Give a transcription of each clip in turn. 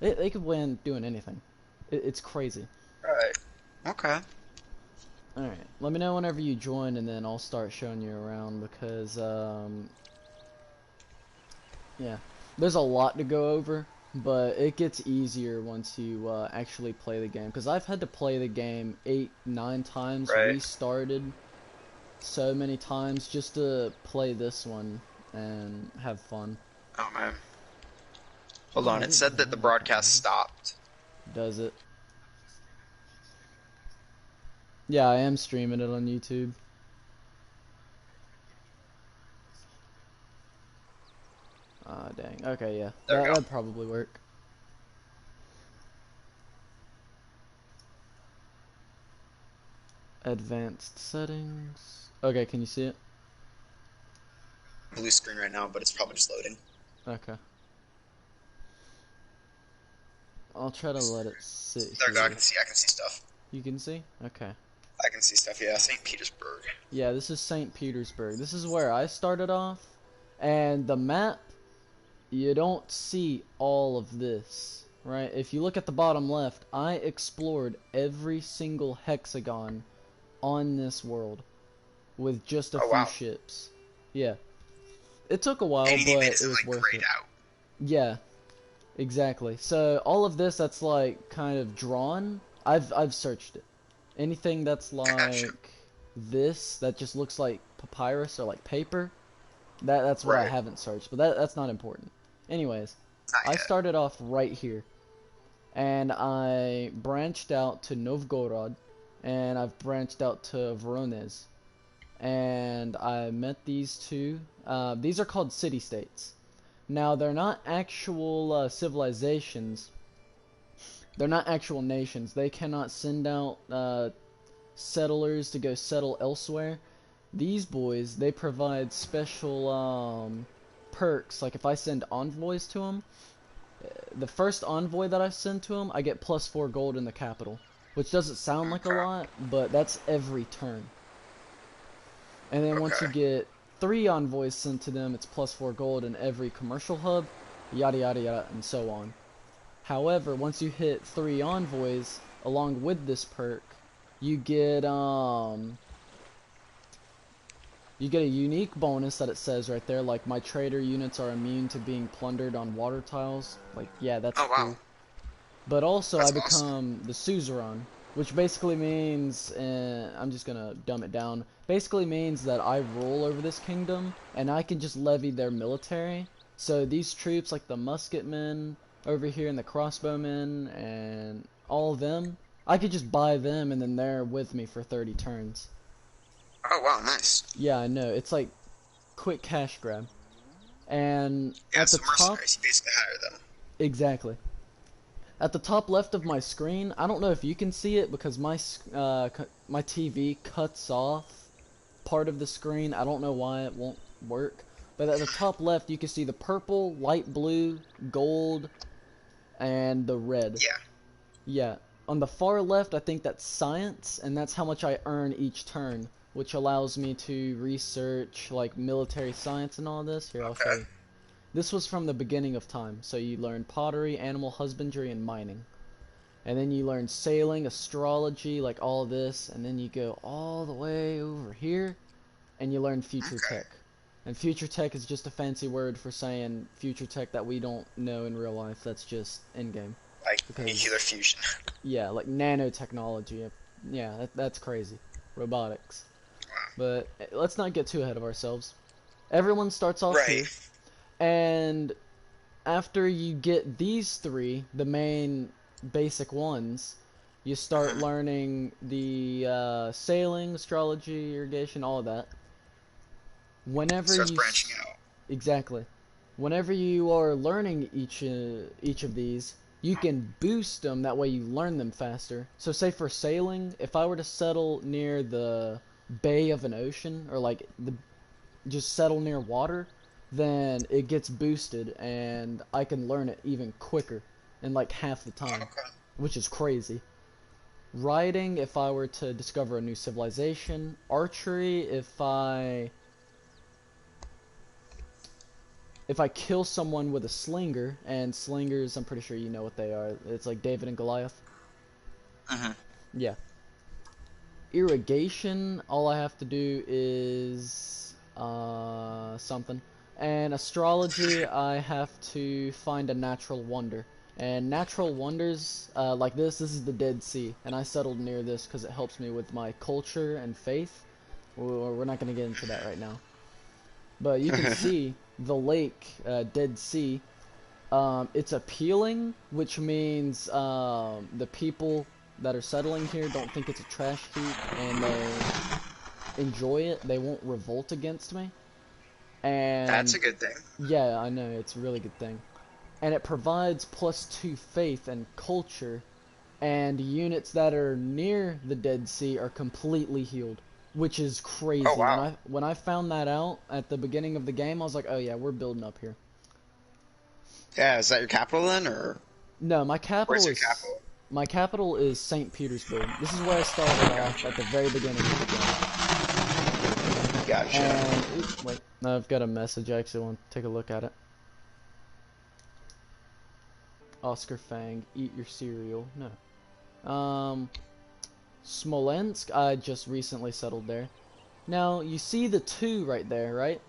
They could win doing anything. It's crazy. Right. Okay. Alright, let me know whenever you join and then I'll start showing you around because, yeah. There's a lot to go over, but it gets easier once you actually play the game. Because I've had to play the game 8, 9 times, Right. restarted so many times just to play this one and have fun. Oh man. Hold Oh, on. I It didn't said know that the that happened broadcast already. stopped. Does it? Yeah, I am streaming it on YouTube. Ah, dang. Okay, yeah. There we go. That'd probably work. Advanced settings. Okay, can you see it? Blue screen right now, but it's probably just loading. Okay. I'll try to let it sit There we go. I here. can see. I can see stuff. You can see? Okay. I can see stuff. Yeah. St. Petersburg. Yeah, this is St. Petersburg. This is where I started off. And the map, you don't see all of this, right? If you look at the bottom left, I explored every single hexagon on this world with just a Oh few wow. ships. Yeah. It took a while, And he made but it it sound was like worth grayed it. out. Yeah, exactly. So all of this that's like kind of drawn, I've searched it. Anything that's Gotcha. like this that just looks like papyrus or like paper, that's what I Right. haven't searched, but that's not important. Anyways, Not I yet. started off right here and I branched out to Novgorod and I've branched out to Voronezh and I met these two. These are called city-states. Now, they're not actual civilizations. They're not actual nations. They cannot send out settlers to go settle elsewhere. These boys, they provide special perks. Like if I send envoys to them, the first envoy that I send to them, I get +4 gold in the capital. Which doesn't sound like a Okay. lot, but that's every turn. And then once you Okay. get 3 envoys sent to them, it's +4 gold in every commercial hub, yada yada yada, and so on. However, once you hit 3 envoys, along with this perk, you get a unique bonus that it says right there, like my trader units are immune to being plundered on water tiles. Like, yeah, that's Oh wow. cool. But also, I That's awesome. become the suzerain, which basically means, I'm just gonna dumb it down, basically means that I rule over this kingdom, and I can just levy their military. So these troops, like the musketmen over here, and the crossbowmen, and all of them, I could just buy them, and then they're with me for 30 turns. Oh wow. Nice. Yeah, I know, it's like quick cash grab. And Yeah. at the So top, mercenaries. You basically hire them. exactly. At the top left of my screen, I don't know if you can see it because my TV cuts off part of the screen. I don't know why it won't work. But at the top left, you can see the purple, light blue, gold, and the red. Yeah. Yeah. On the far left, I think that's science, and that's how much I earn each turn, which allows me to research like military science and all this. Here, I'll show Okay. you. This was from the beginning of time, so you learn pottery, animal husbandry, and mining. And then you learn sailing, astrology, like all this, and then you go all the way over here, and you learn future Okay. tech. And future tech is just a fancy word for saying future tech that we don't know in real life, that's just in-game. Like nuclear Because, fusion. yeah, like nanotechnology, yeah, that's crazy. Robotics. But let's not get too ahead of ourselves. Everyone starts off Right. here, and after you get these three, the main basic ones, you start Uh-huh. learning the sailing, astrology, irrigation, all of that. It Whenever starts you branching out. exactly, whenever you are learning each of these, you can boost them. That way, you learn them faster. So, say for sailing, if I were to settle near the bay of an ocean, or like the just settle near water, then it gets boosted and I can learn it even quicker in like half the time, Okay. which is crazy. Riding, if I were to discover a new civilization. Archery, if I if I kill someone with a slinger, and slingers, I'm pretty sure you know what they are. It's like David and Goliath. Mm-hmm. Yeah. Irrigation, all I have to do is something. And astrology, I have to find a natural wonder. And natural wonders, like this is the Dead Sea, and I settled near this because it helps me with my culture and faith. We're not going to get into that right now. But you can see the lake, Dead Sea, it's appealing, which means the people that are settling here don't think it's a trash heap, and they enjoy it. They won't revolt against me. That's And a good thing. yeah, I know, it's a really good thing. And it provides +2 faith and culture, and units that are near the Dead Sea are completely healed, which is crazy. Oh, wow. When I found that out at the beginning of the game, I was like, oh yeah, we're building up here. Yeah, is that your capital then, or No, where's your capital? my capital is St. Petersburg. This is where I started off at the very beginning of the game. Gotcha. And oops, wait, no, I've got a message. I actually want to take a look at it. Oscar Fang, eat your cereal. No. Smolensk, I just recently settled there. Now, you see the 2 right there, right?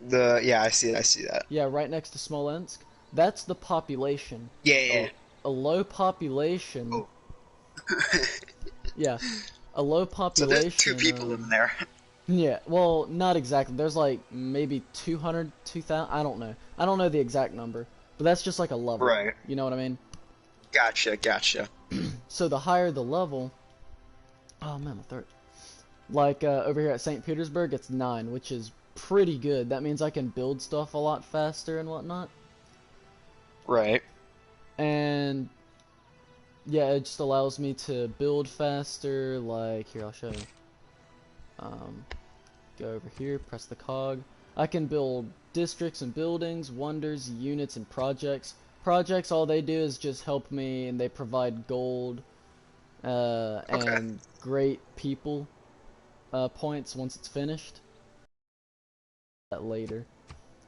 Yeah, I see that. Yeah, right next to Smolensk. That's the population. Yeah. A low population. Oh. Yeah, a low So population. there's 2 people in there. Yeah, well, not exactly. There's like maybe 200, 2,000. I don't know. I don't know the exact number, but that's just like a level. Right. You know what I mean? Gotcha. So the higher the level. Oh man, my throat. Like over here at St. Petersburg, it's 9, which is pretty good. That means I can build stuff a lot faster and whatnot. Right. And yeah, it just allows me to build faster. Like here, I'll show you. Go over here, press the cog. I can build districts and buildings, wonders, units, and projects. Projects, all they do is just help me, and they provide gold and great people points once it's finished. That later.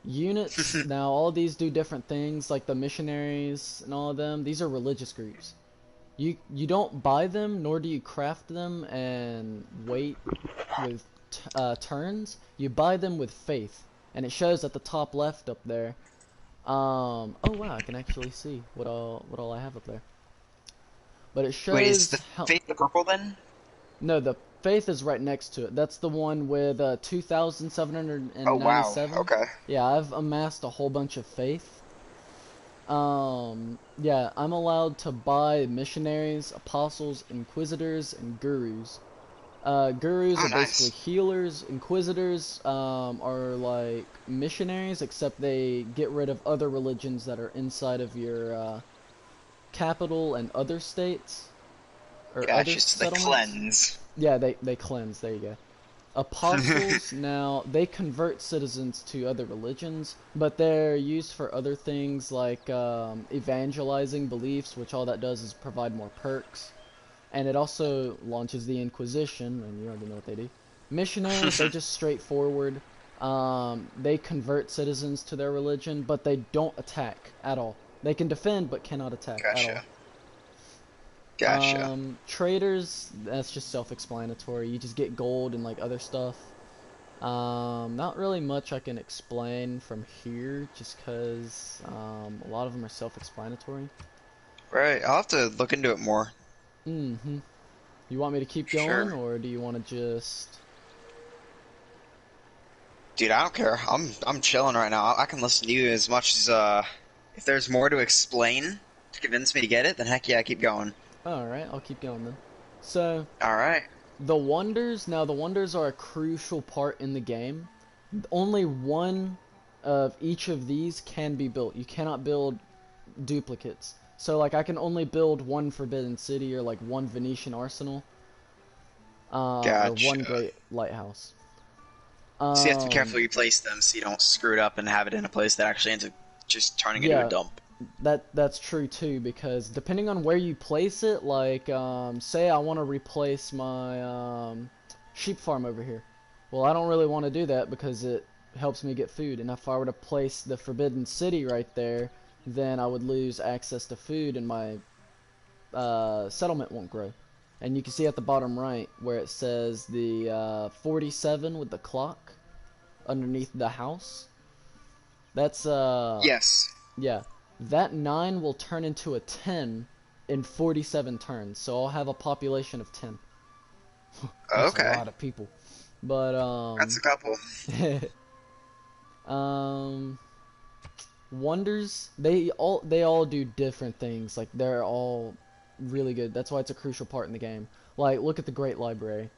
Units, now all these do different things, like the missionaries and all of them. These are religious groups. You don't buy them, nor do you craft them and wait with turns. You buy them with faith, and it shows at the top left up there. Oh wow, I can actually see what all I have up there. But it shows. Wait, is the faith the purple then? No, the faith is right next to it. That's the one with 2,797. Oh wow. Okay. Yeah, I've amassed a whole bunch of faith. Yeah, I'm allowed to buy missionaries, apostles, inquisitors, and gurus. Gurus are basically healers. Inquisitors are like missionaries, except they get rid of other religions that are inside of your capital and other states. Or other so they cleanse. Yeah, they cleanse. There you go. Apostles, now, they convert citizens to other religions, but they're used for other things like evangelizing beliefs, which all that does is provide more perks. And it also launches the Inquisition, and you already know what they do. Missionaries, they're just straightforward. They convert citizens to their religion, but they don't attack at all. They can defend, but cannot attack at all. Gotcha. Traders, that's just self-explanatory. You just get gold and like other stuff. Not really much I can explain from here, just because a lot of them are self-explanatory. Right, I'll have to look into it more. Mm-hmm. You want me to keep going, or do you want to just... Dude, I don't care. I'm chilling right now. I can listen to you as much as, if there's more to explain to convince me to get it, then heck yeah, keep going. Alright, I'll keep going then. So... Alright. The wonders, now the wonders are a crucial part in the game. Only one of each of these can be built. You cannot build duplicates. So like I can only build one Forbidden City or like one Venetian Arsenal. Or one Great Lighthouse. So you have to be careful you place them so you don't screw it up and have it in a place that actually ends up just turning into a dump. That's true too, because depending on where you place it, like say I want to replace my sheep farm over here. Well, I don't really want to do that because it helps me get food. And if I were to place the Forbidden City right there, then I would lose access to food and my settlement won't grow. And you can see at the bottom right where it says the 47 with the clock underneath the house. That's Yes. yeah. That 9 will turn into a 10 in 47 turns. So I'll have a population of 10. That's a Okay. lot of people. But That's a couple. um wonders, they all do different things. Like they're all really good. That's why it's a crucial part in the game. Like look at the Great Library.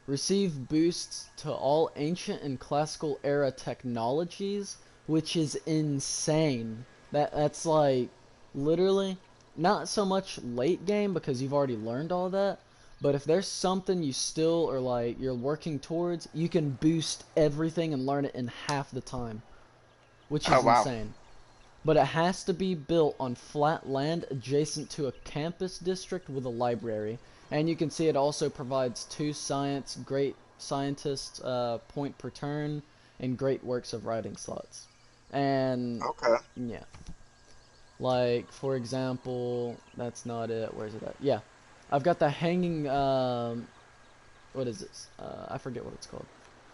Receive boosts to all ancient and classical era technologies, which is insane. That's like literally not so much late game because you've already learned all that, but if there's something you still or like you're working towards, you can boost everything and learn it in half the time, which Oh is wow. insane. But it has to be built on flat land adjacent to a campus district with a library. And you can see it also provides 2 great scientists point per turn, and great works of writing slots. And Okay. yeah, like for example, that's not it. Where's it at? Yeah, I've got the hanging. What is this? I forget what it's called.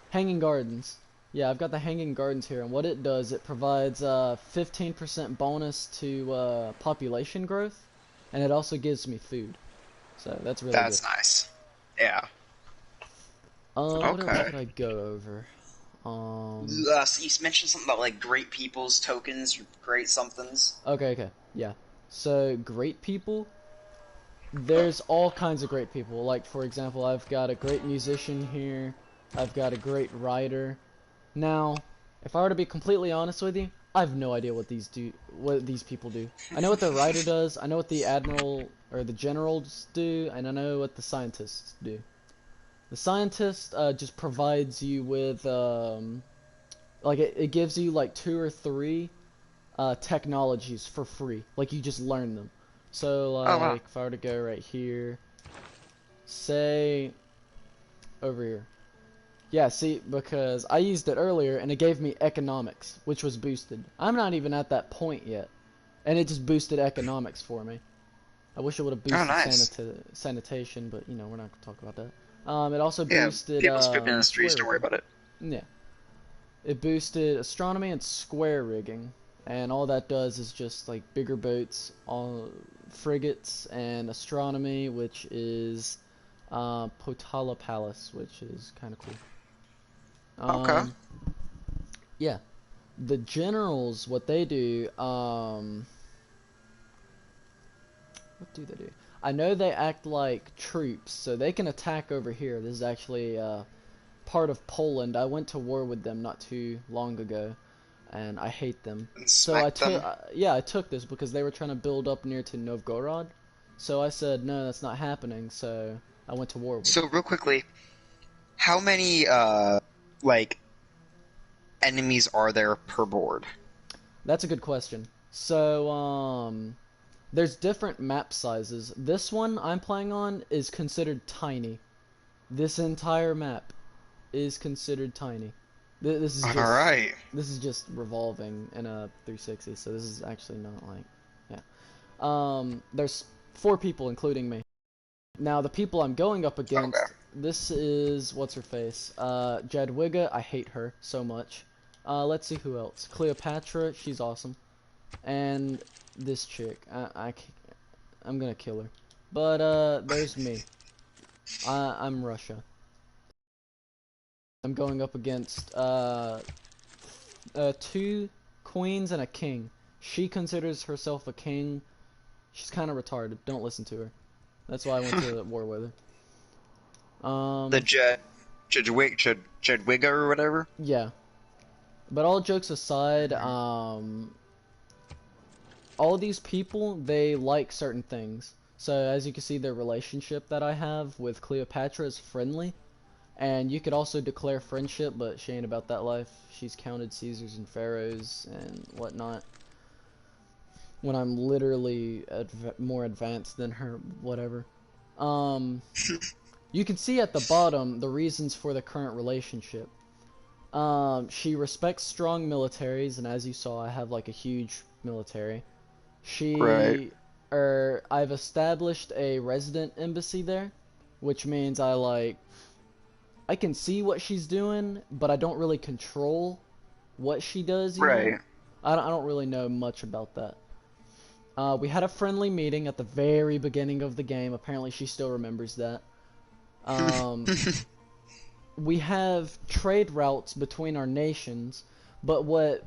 Hanging Gardens. Yeah, I've got the Hanging Gardens here, and what it does, it provides 15% bonus to population growth, and it also gives me food. So that's really good. That's nice. Yeah. What else Okay. could I go over? So you mentioned something about like great people's tokens, or great somethings. Okay, yeah. So great people, there's all kinds of great people. Like for example, I've got a great musician here. I've got a great writer. Now, if I were to be completely honest with you, I have no idea what these people do. I know what the writer does, I know what the admiral or the generals do, and I know what the scientists do. The scientist just provides you with like it gives you like 2 or 3 technologies for free. Like you just learn them. So Oh wow. like if I were to go right here, say over here. Yeah, see, because I used it earlier and it gave me economics, which was boosted. I'm not even at that point yet, and it just boosted economics for me. I wish it would have Oh boosted nice. sanitation, but you know, we're not gonna talk about that. It also Yeah. boosted People pooping in the streets. square Don't worry rigging. about it. Yeah, it boosted astronomy and square rigging, and all that does is just like bigger boats, all frigates, and astronomy, which is Potala Palace, which is kind of cool. Okay. Um, yeah, the generals, what they do, what do they do? I know they act like troops, so they can attack over here. This is actually part of Poland. I went to war with them not too long ago, and I hate them. And So I smack took, them. yeah, I took this because they were trying to build up near to Novgorod. So I said, no, that's not happening. So I went to war with them. So real quickly, how many like enemies are there per board? That's a good question. So there's different map sizes. This one I'm playing on is considered tiny. This entire map is considered tiny. This is All just right. revolving in a 360, so this is actually not like, yeah. There's 4 people including me. Now the people I'm going up Okay. against, this is what's her face? Jadwiga, I hate her so much. Let's see who else. Cleopatra, she's awesome. And this chick, I'm gonna kill her. But there's me. I'm Russia. I'm going up against 2 queens and a king. She considers herself a king. She's kind of retarded. Don't listen to her. That's why I went to war with her. The Jedwiga or whatever. Yeah. But all jokes aside, all these people, they like certain things. So as you can see, their relationship that I have with Cleopatra is friendly. And you could also declare friendship, but she ain't about that life. She's counted Caesars and pharaohs and whatnot. When I'm literally more advanced than her, whatever. You can see at the bottom the reasons for the current relationship. She respects strong militaries, and as you saw, I have like a huge military. Right. I've established a resident embassy there, which means I can see what she's doing, but I don't really control what she does, you know? Right. I don't really know much about that. We had a friendly meeting at the very beginning of the game. Apparently she still remembers that. Um, we have trade routes between our nations, but what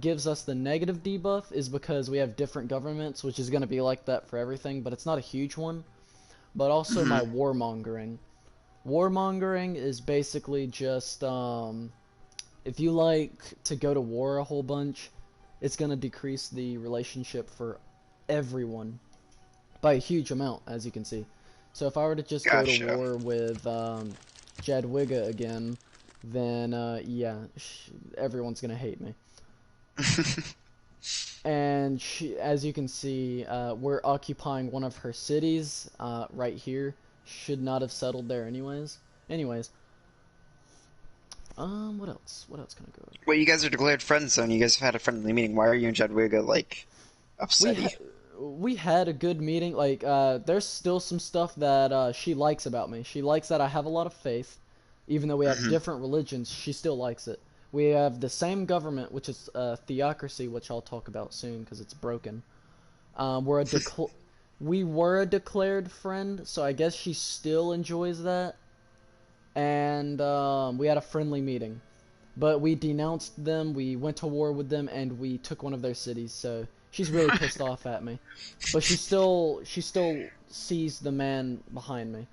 gives us the negative debuff is because we have different governments, which is going to be like that for everything, but it's not a huge one. But also my warmongering. Warmongering is basically just, if you like to go to war a whole bunch, it's going to decrease the relationship for everyone by a huge amount, as you can see. So if I were to just go to Gotcha. war with Jadwiga again, then yeah, everyone's going to hate me. And as you can see, we're occupying one of her cities right here. Should not have settled there anyways. What else? What else can I go over? Well, you guys are declared friends, though, and you guys have had a friendly meeting. Why are you and Jadwiga, like, We ha upsetty? we had a good meeting. Like, there's still some stuff that she likes about me. She likes that I have a lot of faith, even though we have different religions. She still likes it. We have the same government, which is theocracy, which I'll talk about soon because it's broken. We were a declared friend, so I guess she still enjoys that. And we had a friendly meeting. But we denounced them, we went to war with them, and we took one of their cities, so she's really pissed off at me. But she still sees the man behind me.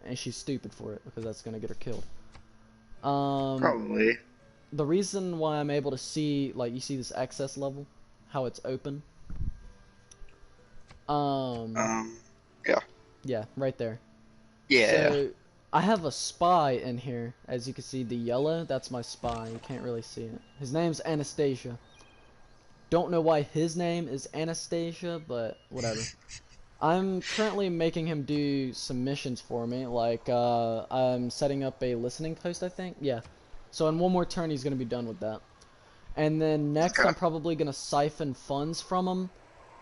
And she's stupid for it, because that's gonna get her killed. Um, Probably. the reason why I'm able to see, like, you see this access level? How it's open? Um, Um, yeah. yeah, right there. Yeah. So, I have a spy in here. As you can see, the yellow, that's my spy. You can't really see it. His name's Anastasia. Don't know why his name is Anastasia, but whatever. I'm currently making him do some missions for me. Like, I'm setting up a listening post, I think. Yeah. So in one more turn, he's going to be done with that. And then next, Okay. I'm probably going to siphon funds from him.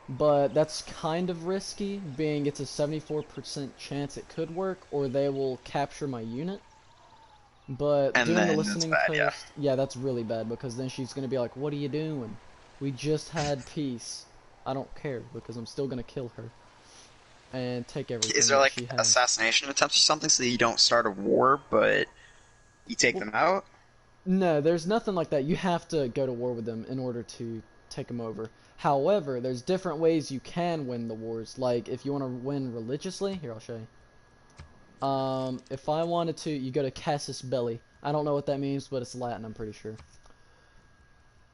But that's kind of risky, being it's a 74% chance it could work, or they will capture my unit. But And doing the then that's listening bad, yeah. post, yeah, that's really bad, because then she's gonna be like, what are you doing? We just had peace. I don't care, because I'm still gonna kill her. And take Is everything there, that like, she has. assassination attempts or something so that you don't start a war, but you take Well, them out? no, there's nothing like that. You have to go to war with them in order to take them over. However, there's different ways you can win the wars. Like, if you want to win religiously, here, I'll show you. If I wanted to, you go to Casus Belli. I don't know what that means, but it's Latin, I'm pretty sure.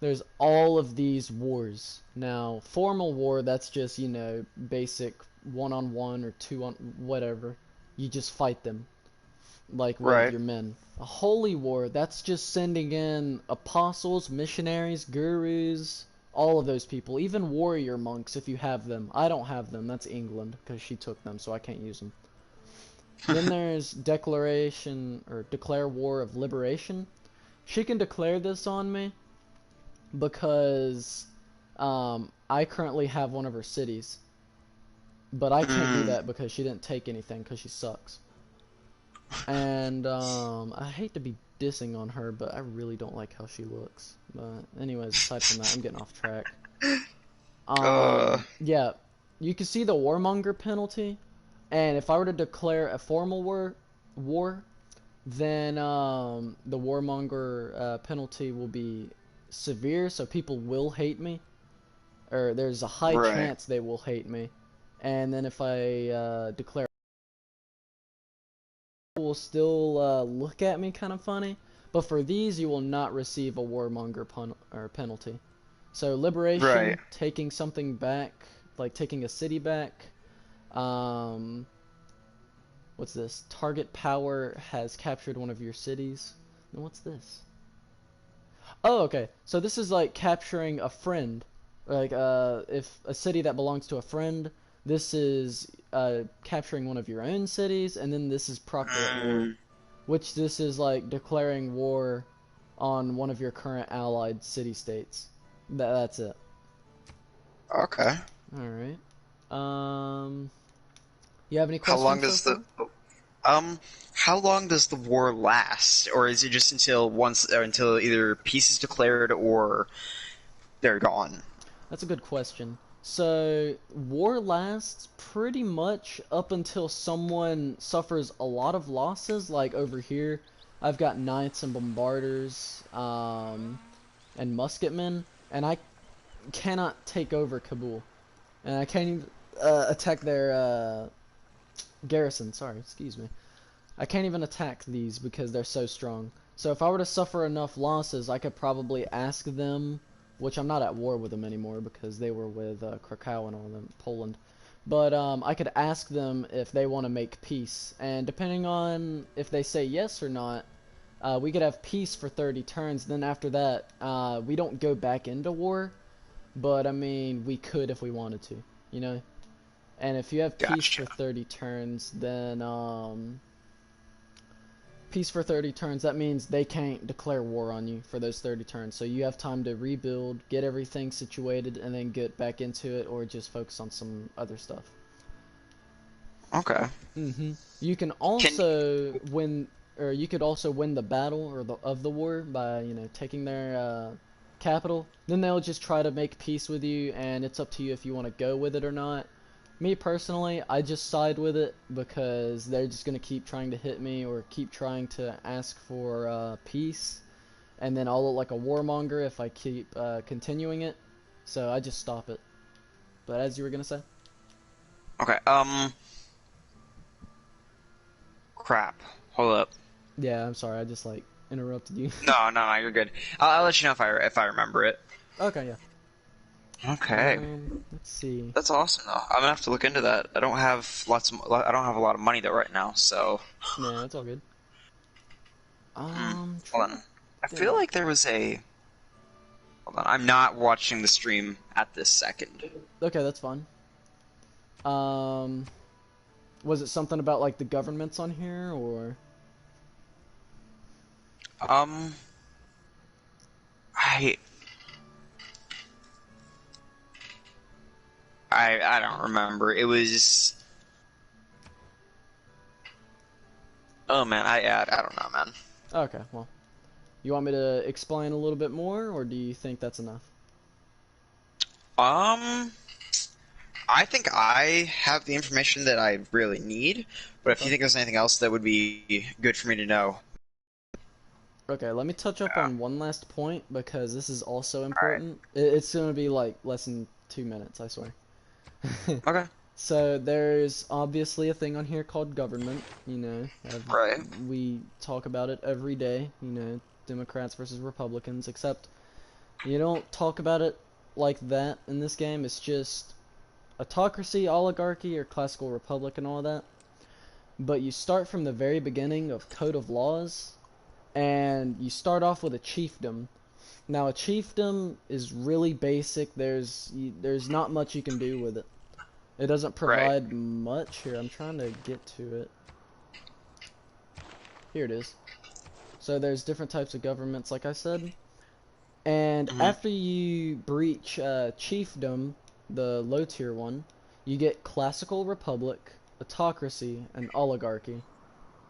There's all of these wars. Now, formal war, that's just, you know, basic one-on-one or two-on whatever. You just fight them, like with Right. your men. A holy war, that's just sending in apostles, missionaries, gurus, all of those people. Even warrior monks, if you have them. I don't have them, that's England, because she took them, so I can't use them. Then there's declare war of liberation. She can declare this on me because I currently have one of her cities. But I can't do Mm. that because she didn't take anything because she sucks. And I hate to be dissing on her, but I really don't like how she looks. But anyways, aside from that, I'm getting off track. Uh, Yeah, you can see the warmonger penalty, and if I were to declare a formal war, then the warmonger penalty will be severe, so people will hate me, or there's a high right. chance they will hate me. And then if I declare, people will still look at me kind of funny. But for these, you will not receive a warmonger or penalty. So Right. liberation, taking something back, like taking a city back. Um, what's this? Target power has captured one of your cities. And what's this? Oh, okay. So this is like capturing a friend. Like, if a city that belongs to a friend, this is capturing one of your own cities, and then this is proctorate war. Mm. which this is like declaring war on one of your current allied city-states. That's it. Okay. Alright. You have any How long questions so does the far? um how long does the war last? Or is it just until once or until either peace is declared or they're gone? That's a good question. So, war lasts pretty much up until someone suffers a lot of losses. Like over here, I've got knights and bombarders, and musketmen, and I cannot take over Kabul, and I can't even attack their garrison. Sorry, excuse me. I can't even attack these because they're so strong. So if I were to suffer enough losses, I could probably ask them, which I'm not at war with them anymore because they were with Krakow and all them, Poland. But I could ask them if they want to make peace, and depending on if they say yes or not, we could have peace for 30 turns. Then after that, we don't go back into war, but I mean, we could if we wanted to, you know? And if you have peace Gotcha. for 30 turns, then peace for 30 turns, that means they can't declare war on you for those 30 turns. So you have time to rebuild, get everything situated, and then get back into it, or just focus on some other stuff. Okay. You can Can also win, or you could also win the battle or of the war by, taking their capital. Then they'll just try to make peace with you, and it's up to you if you want to go with it or not. Me personally, I just side with it because they're just gonna keep trying to hit me or keep trying to ask for peace, and then I'll look like a warmonger if I keep continuing it. So I just stop it. But as you were gonna say? okay. Crap. Hold up. Yeah, I'm sorry, I just like interrupted you. No, you're good. I'll let you know if I remember it. Okay, yeah. Okay. Let's see. That's awesome though. I'm gonna have to look into that. I don't have a lot of money though right now, so Yeah, that's all good. hold Trying to on. I feel think. like there was a hold on. I'm not watching the stream at this second. Okay, that's fine. Um, was it something about like the governments on here or? Um I I don't remember. It was oh man, I don't know, man. Okay, well, you want me to explain a little bit more, or do you think that's enough? Um I think I have the information that I really need, but if Okay. you think there's anything else that would be good for me to know. Okay, let me touch up Yeah. on one last point because this is also All right. important. It's gonna be like less than 2 minutes, I swear. Okay. So there's obviously a thing on here called government, Right. we talk about it every day, Democrats versus Republicans, except you don't talk about it like that in this game. It's just autocracy, oligarchy, or classical republic and all that. But you start from the very beginning of Code of Laws, and you start off with a chiefdom. Now, a chiefdom is really basic. There's not much you can do with it. It doesn't Right. provide much. Here, I'm trying to get to it. Here it is. So there's different types of governments, like I said. And Hmm. after you breach chiefdom, the low tier one, you get classical republic, autocracy, and oligarchy.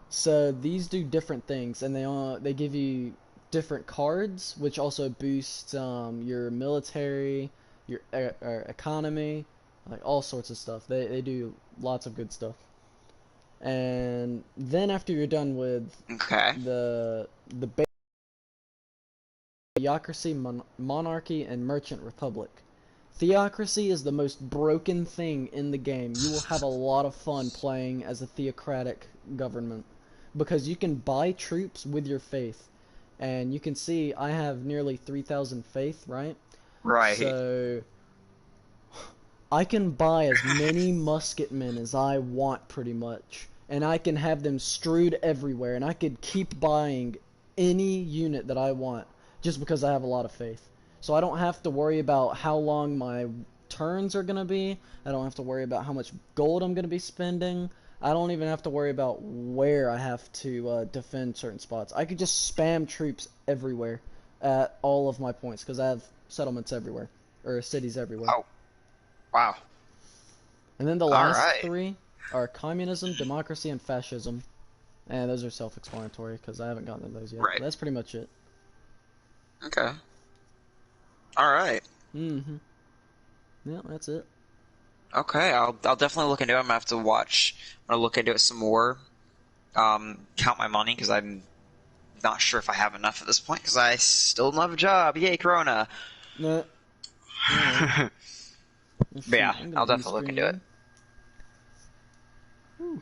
So these do different things, and they give you different cards, which also boost your military, your economy, like all sorts of stuff. They do lots of good stuff. And then after you're done with Okay. the theocracy, monarchy, and merchant republic. Theocracy is the most broken thing in the game. You will have a lot of fun playing as a theocratic government because you can buy troops with your faith. And you can see I have nearly 3,000 faith, right? Right. So I can buy as many musketmen as I want pretty much. And I can have them strewed everywhere. And I could keep buying any unit that I want just because I have a lot of faith. So I don't have to worry about how long my turns are going to be. I don't have to worry about how much gold I'm going to be spending. I don't even have to worry about where I have to defend certain spots. I could just spam troops everywhere at all of my points because I have settlements everywhere or cities everywhere. Oh, wow. And then the All last right. three are communism, democracy, and fascism. And those are self-explanatory because I haven't gotten to those yet. Right. But that's pretty much it. Okay. All right. Mm-hmm. Yeah, that's it. Okay, I'll definitely look into it. I'm gonna have to watch. I'm gonna look into it some more. Count my money because I'm not sure if I have enough at this point because I still don't have a job. Yay, Corona! Nah. Alright. But yeah, I'm I'll gonna definitely look into it. Whew.